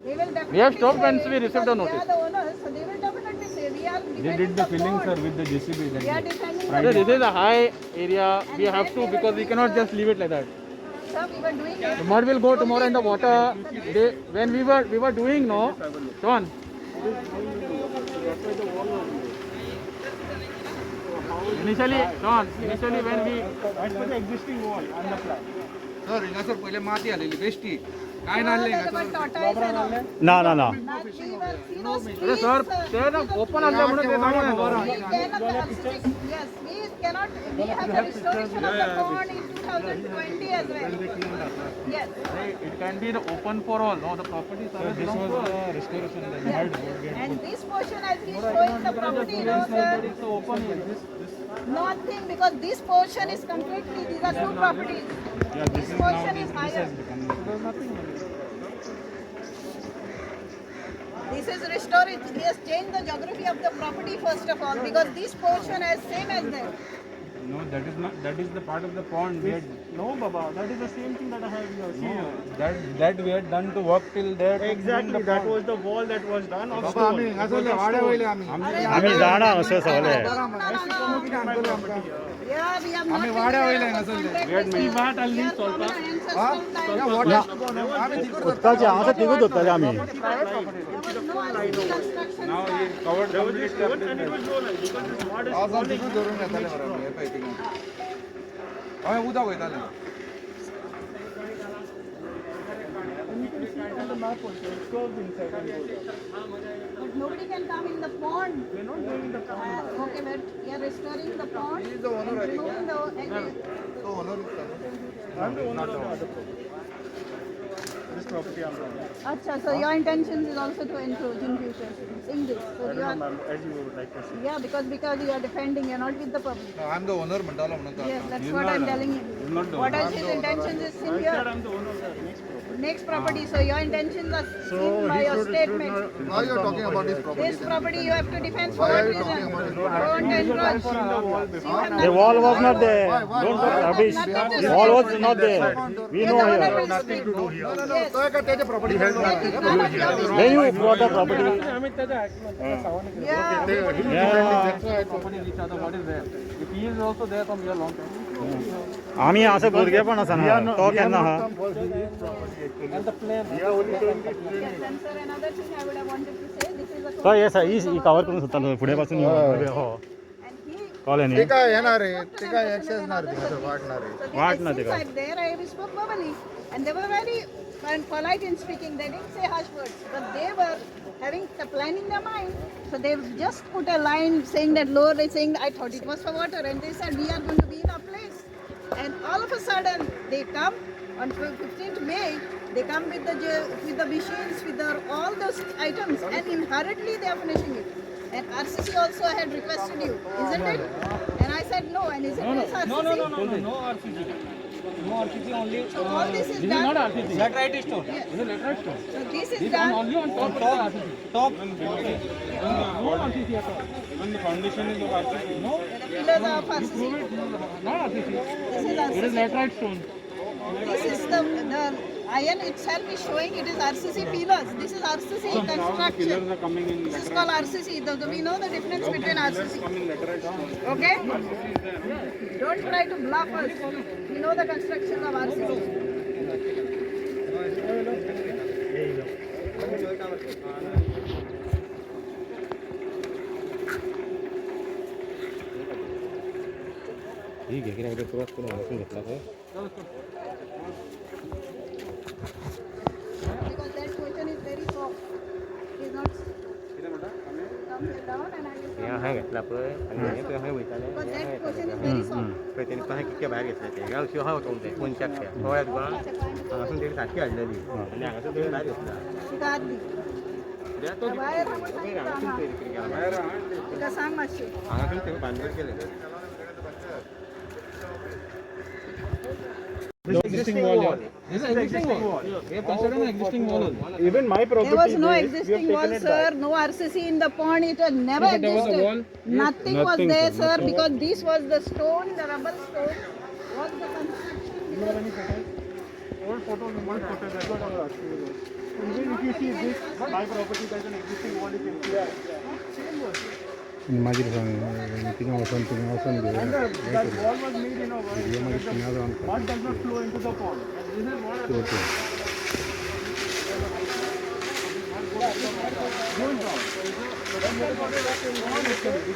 They will definitely We have stopped say, once we received because the they notice. are the owners, so they will definitely say we are They defending did the the filling, pond. sir, with the JCB. We are defending Sir, the this is pond. a high area. We And have when to they were because we doing, cannot sir, just leave it like that. Sir, we were doing it. The mud will go tomorrow in the water. They, when we were doing no, John. Initially, John. Initially when we. As per the existing wall and the plan. Sir हिंगा sir पहिले माती आलेली bestie काय Sir, नाले there were tortoise and all. ना ना ना Not we were, you know, अरे streets, सर ते ना open आणले म्हणून ते सांगू नका. we cannot, yes, we cannot, we have the restoration of the pond in 2020 as well. Yes. It can be the open for all. No, the property service This belongs was to us. the restoration that we Yes. had. And this portion as he is showing the property, you know, sir, It's open here. nothing, because this portion is completely, these are two properties. Yeah, This portion is higher. This is restored. He has changed the geography of the property first of all, because this portion is same as that. No, that is not. That is the part of the pond. We had, no बाबा that is the same thing that I have no, that we had done to work till there. to exactly build the that pond. Was the wall that was done of बाबा आम्ही हिंगा sir वाड्या वयले आम्ही आम्ही जाणार असं सगळे Yeah, we have not. आम्ही वाड्या वयले हिंगा सर वाट आली ಸ್ವಲ್ಪ. या वॉटर आम्ही तिकडे उदकाचे हांगासर तिगूच वतले आमी Now he covered completely up this place. आज आम्ही तिकडे धरून येताले बरोबर हे पाहिजे आम्ही उदा वयताले But nobody can come in the pond. We're not doing the pond. Okay, but we are restoring the pond. He is the owner, I think. Removing the तो ओनर दिस प्रॉपर्टी आम Acha, so your intention is also to encroach in future in this. So you are, as you would like to see yeah, because you are defending, you are not with the public. I am the owner म्हणतालो म्हणून तो Yes, that's what I'm telling you. not the What are his intentions is in your I'm the owner of the next property. next property. So your intentions are seen by your statement. why you are talking about this property This property you have to defend for Why are what you reason? talking about this Don't encroach. So you have The wall was not there. Why? Don't Why? rubbish. Nothing to The say. wall was not there. We know The owner here. will speak. no no no Yes. तो का त्याच्या property That is none of your business. When you brought the property, Yeah. yeah. Property each other. What is there? If he is also there from here long time. आम्ही हांगासर भुरगे पण आसा ना तो केन्ना आहा And the plan. Yes, and sir, another thing I would have wanted to say, this is a तो हे ही कवर करून सुद्दां फुडें पासून हो and he कळ्ळें ते न्ही काय येणार आहे ते काय एक्सेसणार ते वाटणार आहे So What the not since the I'm there, I spoke verbally, and they were very polite in speaking. They didn't say harsh words, but they were having the plan in their mind. So they just put a line saying that lower, saying I thought it was for water, and they said we are going to be in our place. And all of a sudden they come on 15th May. They come with the machines, with all those items, and hurriedly they are finishing it. And RCC also had requested you, isn't it? And I said no. And isn't this RCC? No RCC. No RCC only. So all this is This is done. not RCC. Laterite stone Yes. This is laterite stone. So this is This is done. only on top of the RCC. Top No RCC at all. When the foundation is of RCC. No. The pillars are of RCC. Not RCC. This is It is RCC. laterite stone. This is the iron itself is showing it is RCC pillars. This is RCC construction. Pillars are coming in. This is called RCC. We know the difference between RCC. Coming laterite stone. Okay? Don't try to bluff us. We know the construction of RCC. ठीक आहे की सुरुवात करून बसून घेतला तो Because that question is very soft. It is not. Come here down and I will come. हांवें घेतला पळय आनी हे पळय हांवें वयतालें Because that question is very soft. पळय तेणी कशें कितके भायर घेतले ते ह्या शिवाय वचोंक जाय मनशाक त्या कळ्ळें तुका हांगासून तेणी सारकी हाडलेली आनी हांगासून तेणी भायर घेतला तुका हात दी. बाहेर राहा म्हणून सांगितलं आम्हाला. तुका सांग मातशें. हांगासून तेणी बांदून केलें Existing wall. This is existing wall. We have considered an existing wall. Even my property There was no existing wall, sir. No RCC in the pond. It had never But there was a existed. wall? Nothing was there, sir, because this was the stone, the rubble stone, was the construction. Old photos. That's what I was asking you. If you see this, my property, there's an existing wall, you can see. Imagine something else. That wall was made in a way so that the mud does not flow into the pond. And this is what goes down.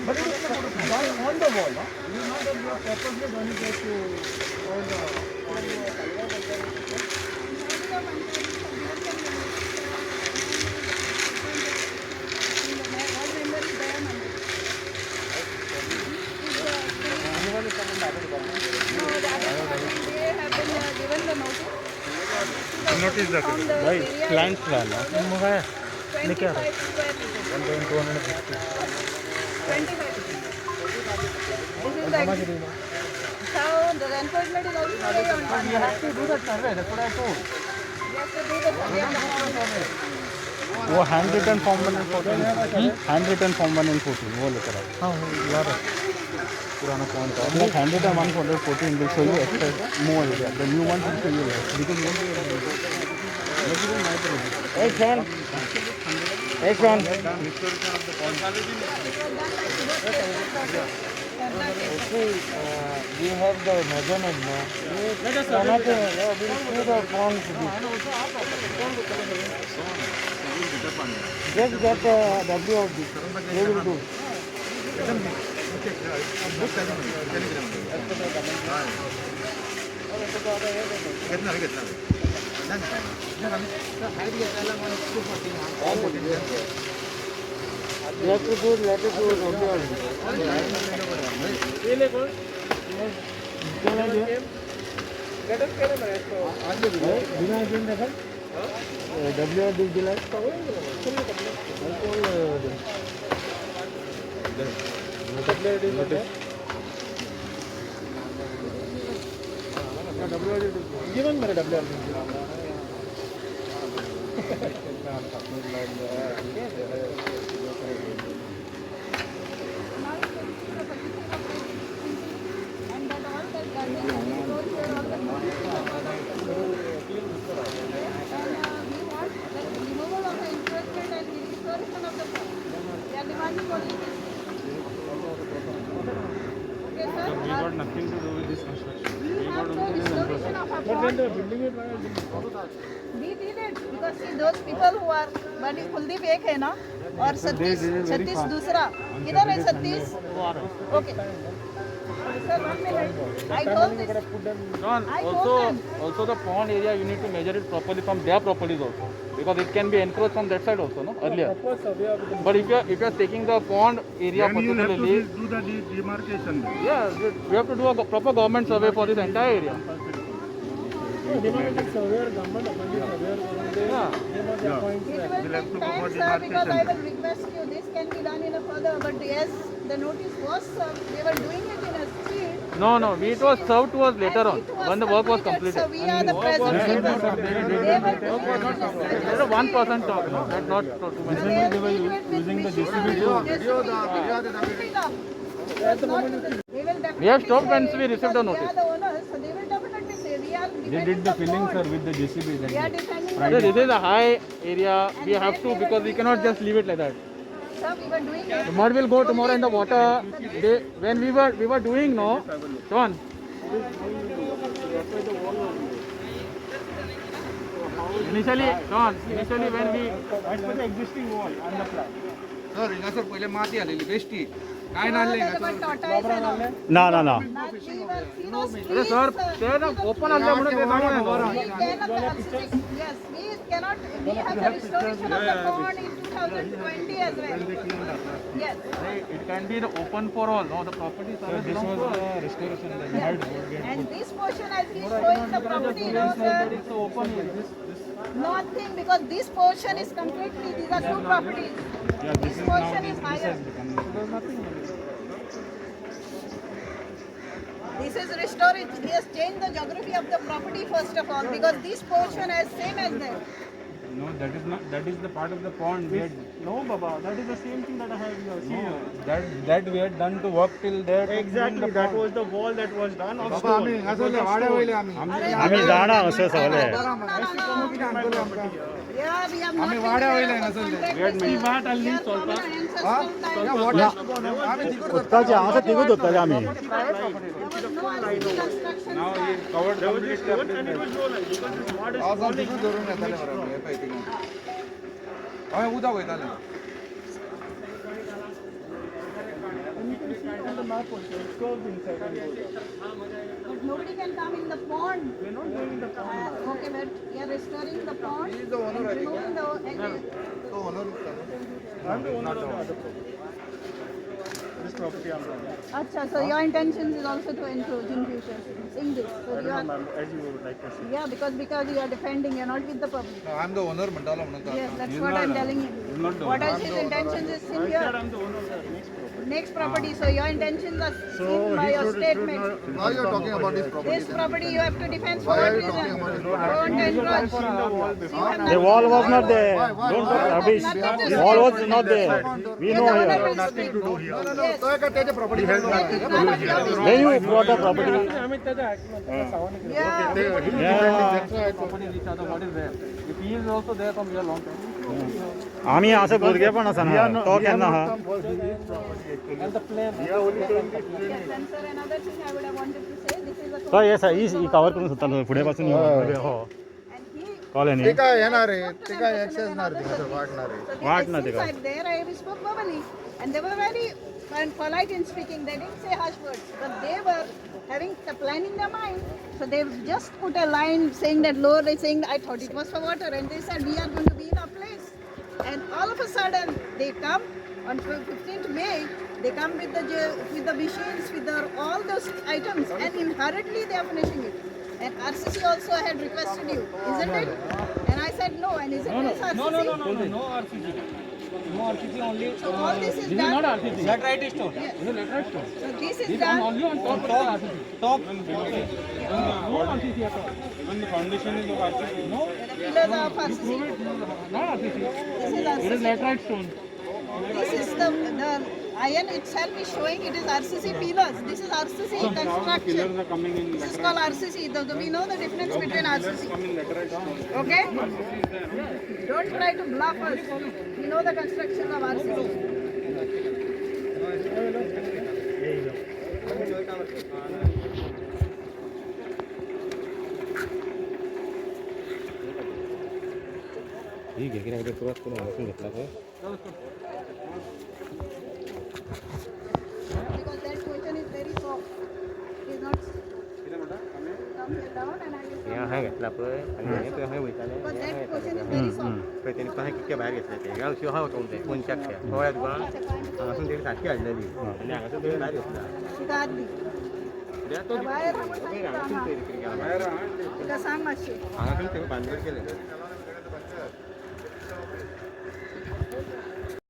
But it is done on the wall, huh? It is not that you have purposely done it just to on the wall. Notice the Client plan. 25 square meters. 25. This is like how the enforcement is also very on time. You have to do that survey. That's what I told. You have to do the survey of the house. वो handwritten form 114 handwritten form 114 वो लेकर आओ हाँ यार पुराना कौन था मतलब hand written 114 will show you extra more area the new one will show you less because H1 we have the measurement now let us we'll see the pond just get W of this they will do you have to do let it do given मेरे WR And that all that garden is roads where all the and we want the removal of the encroachment and the restoration of the pond. We are demanding only this. Okay, sir? We got nothing to do with this construction. We have the restoration of our But when pond. the building it, why We did it because see those people who are one is Kuldeep एक है ना और सतीश दूसरा किधर है Satish okay sir 1 minute I told this John, I told them. also the pond area you need to measure it properly from their properties also because it can be encroached from that side also, no? Earlier. But if you are taking the pond area particularly, do the demarcation. yeah, we have to do a proper government survey for this entire area. Demarcation surveyor, government appointed surveyor. Yeah. It will take time, sir, because I will request you. This can be done in a further, but yes, the notice was served. They were doing it in a speed. No, it was served to us later on and it when the work was completed. So we are the present. They were There is a 1% talk, no? That not too many. They were using the JCB. We have stopped once we received the notice. They are the owners, so they will definitely say we are. they did the filling sir with the JCB We are defending. So this is a high area. We have to because we cannot just leave it like that. Sir, we were doing it. The mud will go tomorrow in the water. When we were doing no, John. Initially when we As per the existing wall and the plan. Sir हिंगा sir पहिले माती आलेली bestie काय नाले ना ना ना sir, they are open on the Yes, we cannot. We have the restoration of the pond in 2020 as well. Yes. it can be open for all. No, the property this was the restoration that Yes. And this portion, as he is showing the property, no, sir, it's open here. nothing, because this portion is completely. These are two properties. This portion is higher. This is restored. He has changed the geography of the property first of all, because this portion is same as that. no that is not that is the part of the pond we had No, Baba, that is the same thing that I have seen. that we had done to work till there Exactly, that was the wall that was done of Baba stone. आम्ही हिंगा सरले वाड्या वयले आम्ही आम्ही जाणा असं सगळे एसटी कमिटी आणतले आमकां Yeah, we have not आम्ही been वाड्या aware वयल्या of ना the सध्या. contract. We had made We vat are alli from solpa. an ancestral time. या वॉटर आम्ही तिकडे उदकाचे हांगासर तिगूच दोत्ताले आमी There was no RCC construction Now start. he covered completely up with net. आज तिकडे धरून येताले बरं हे पळय तिकडे आम्ही उदक वयताले But nobody can come in the pond. We're not going in the pond. Okay, but we are restoring the pond. He is the owner, and I think. removing the तो owner I'm the owner of the other property. This property I'm running. Acha, so your intention is also to encroach in future in this. So I you don't know, are, ma'am, as you would like to see. yeah, because you are defending, you're not with the public. I am the owner म्हणतालो म्हणून Yes, that's what I'm telling you. What else his intentions is in I said here. I'm the owner of the next property. Next property. So your intentions are seen by your statement. Now you are talking about this property. This property you have to defend for Why what are you reason? talking about this Don't encroach. You have The wall was not there. Don't talk rubbish. Nothing to The say. wall was not there. We Yeah, know the owner here. will speak. Yes. तो एका त्याच्या property That is none of your business. When you bought the property, आम्ही त्याच्या ऍक्टमध्ये सावनी केलं. Yeah. yeah. property each other, what is there? If he is also there from here long time. आम्ही असं भुरगे पण आसा ना तो केन्ना आहा And the plan. Yes, and sir, another thing I would have wanted to say, this is a तो हे ही कवर करून सुद्धा पुढे पासून हो and he कॉलेनी ते काय येणार आहे ते काय ऍक्सेस येणार आहे वाटणार आहे so the What not exits the- are there, I spoke verbally, and they were very polite in speaking. They didn't say harsh words, but they were having the plan in their mind. So they just put a line saying that lower, they saying I thought it was for water, and they said we are going to be in our place. And all of a sudden they come on 15th May. They come with the machines, with all those items, and in hurriedly they are finishing it. And RCC also had requested you, isn't it? And I said no. And isn't this RCC? No RCC. No RCC only. So all this is This is done. not RCC. Laterite stone. Yes. This is laterite stone. So this is This is done. only on top of the RCC. Top. No RCC at all. Even the foundation is of RCC. No. The pillars are of RCC. Not RCC. This is It is RCC. laterite stone. This is the iron itself is showing it is RCC pillars. This is RCC construction. are coming in. This is called RCC. We know the difference between RCC. Coming laterite stone. Okay? Don't try to bluff us. We know the construction of RCC. ठीक आहे की नाही cross करून बसून घेतला तर Because that question is very soft. It is not. Come here down and I will हे हा घेतला पळय आणि हे तो हे वयताले But that question is very soft. पळय त्यांनी पहा कितके भायर घेतले ते गाव शिव हा होतो ते 55 गोळ्यात गोळा हांगासून तेणी सारखी हाडलेली आणि हांगासून तेणी भायर घेतला तिका हात दी. कित्याक तो बाहेर आपण सांगितलं हांगासून हा. ते रिपेअर केला तिका सांग मातशें. हांगासून ते बांधकाम केले